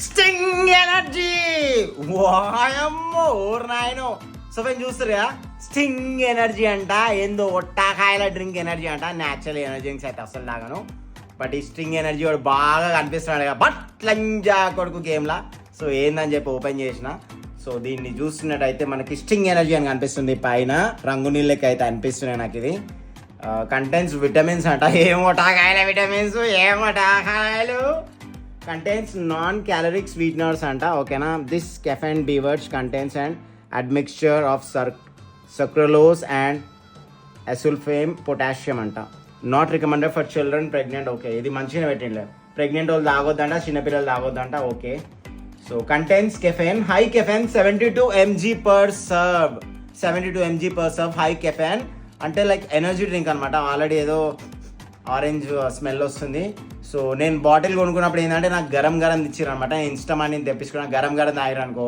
Sting energy వాయమ్మో or నాయనో. So మేము చూస్తురా sting energy అంట, ఏందో ఒట్టాకాయల డ్రింక్ ఎనర్జీ అంట. న్యాచురల్ ఎనర్జీ డ్రింక్స్ అయితే అసలు తాగను, బట్ ఈ స్టింగ్ ఎనర్జీ వాడు బాగా కనిపిస్తున్నాడు కదా బట్ లంజా కొడుకు గేమ్లా. సో ఏందని చెప్పి ఓపెన్ చేసిన. సో దీన్ని చూస్తున్నట్టయితే మనకి స్టింగ్ ఎనర్జీ అని కనిపిస్తుంది, పైన రంగు నీళ్ళకి అయితే అనిపిస్తున్నాయి నాకు. ఇది కంటెంట్స్ విటమిన్స్ అంట, ఏమోటాకాయల విటమిన్స్, ఏమోటాకాయలు. కంటెంట్స్ నాన్ క్యాలరిక్ స్వీట్నర్స్ అంట, ఓకేనా. This caffeine beverage contents and admixture of sucralose and acesulfame potassium అంట. Not recommended for children, pregnant. Okay, ఇది మంచిగా పెట్టిండే. ప్రెగ్నెంట్ వాళ్ళు తాగొద్దంట, చిన్నపిల్లలు తాగొద్దంట. Okay. So contents caffeine, high caffeine 72 mg per serve. 72 mg per serve high caffeine అంటే like energy drink అనమాట. ఆల్రెడీ ఏదో ఆరెంజ్ స్మెల్ వస్తుంది. సో నేను బాటిల్ కొనుక్కున్నప్పుడు ఏంటంటే నాకు గరం గరం ఇచ్చారు అనమాట. నేను ఇన్స్టామార్ట్ నేను తెప్పించుకున్నా, గరం గరం తాగారు అనుకో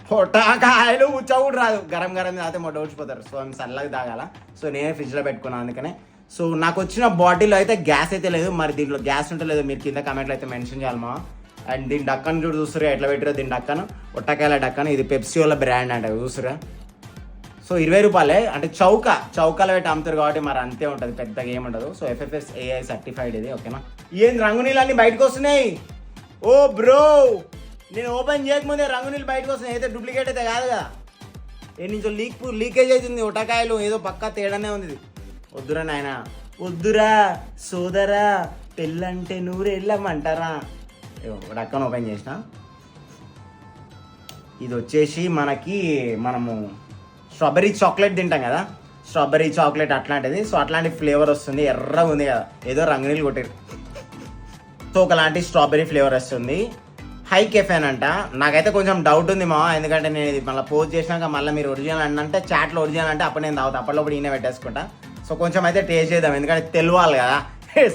పొట్టాకాయలు ఉచ్చ కూడా రాదు. గరం గరం తాగితే మొట్ట ఊడిచిపోతారు. సో మేము చల్లగా తాగాల. సో నేనే ఫ్రిడ్జ్లో పెట్టుకున్నాను అందుకనే. సో నాకు వచ్చిన బాటిల్లో అయితే గ్యాస్ అయితే లేదు, మరి దీంట్లో గ్యాస్ ఉంటే లేదు మీరు కింద కమెంట్లో అయితే మెన్షన్ చేయాలమా. అండ్ దీని డక్కన్ చూడు చూస్తురా ఎట్లా పెట్టారో. దీని డక్కను ఒట్టకాయల డక్కను, ఇది పెప్సీ వాళ్ళ బ్రాండ్ అంట చూస్తురా. సో 20 రూపాయలే, అంటే చౌకాలో పెట్టి అమ్ముతారు కాబట్టి మరి అంతే ఉంటుంది, పెద్దగా ఏముండదు. సో FFSAI సర్టిఫైడ్ ఇది, ఓకేనా. ఏం రంగు నీళ్ళన్నీ బయటకు వస్తున్నాయి. ఓ బ్రో, నేను ఓపెన్ చేయకముందే రంగు నీళ్ళు బయటకు వస్తున్నాయి. అయితే డూప్లికేట్ అయితే కాదు కదా, ఏ నుంచో లీకేజ్ అవుతుంది. ఒట్టకాయలు ఏదో పక్కా తేడానే ఉంది. వద్దురా నాయన, వద్దురా సోదరా, పెళ్ళంటే నూరెళ్ళమంటారా. డక్కను ఓపెన్ చేసిన. ఇది వచ్చేసి మనము స్ట్రాబెర్రీ చాక్లెట్ తింటాం కదా, స్ట్రాబెర్రీ చాక్లెట్ అట్లాంటిది. సో అట్లాంటి ఫ్లేవర్ వస్తుంది, ఎర్రగా ఉంది కదా, ఏదో రంగునీళ్ళు కొట్టారు. సో ఒకలాంటి స్ట్రాబెర్రీ ఫ్లేవర్ వస్తుంది. హై కెఫెన్ అంట. నాకైతే కొంచెం డౌట్ ఉంది మా, ఎందుకంటే నేను ఇది మళ్ళీ పోస్ట్ చేసినాక మళ్ళీ మీరు ఒరిజినల్ అంటే చాట్లో ఒరిజినల్ అంటే అప్పుడు నేను తాగుతా, అప్పట్లో ఈయన పెట్టేసుకుంటా. సో కొంచెం అయితే టేస్ట్ చేద్దాం, ఎందుకంటే తెలియాలి కదా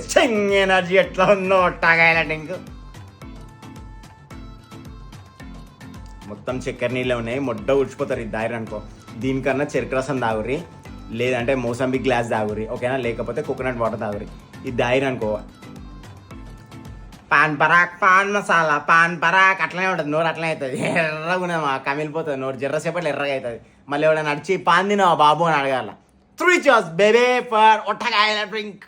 స్టింగ్ ఎనర్జీ ఎట్లా ఉందో ఒట్టాకాయల డ్రింక్. మొత్తం చక్కెర నీళ్ళే ఉన్నాయి, మొడ్డ ఉడిచిపోతారు ఇది దారి అనుకో. దీనికన్నా చెరుకు రసం తాగురి, లేదంటే మోసంబి గ్లాస్ తాగురి, ఓకేనా. లేకపోతే కోకోనట్ వాటర్ తాగురి. ఇది దాయిరు అనుకో. Pan Parag, pan masala, pan Parag అట్లనే ఉంటుంది. నోరు అట్లనే అవుతుంది, ఎర్రగా కమిలిపోతుంది నోరు. జర్రసేపట్లో ఎర్రగా అవుతుంది. మళ్ళీ ఎవడైనా నడిచి పాన్ తినవా బాబు అని అడగాల. 3 cheers బేబీ ఫర్ ఒట్టకాయల డ్రింక్.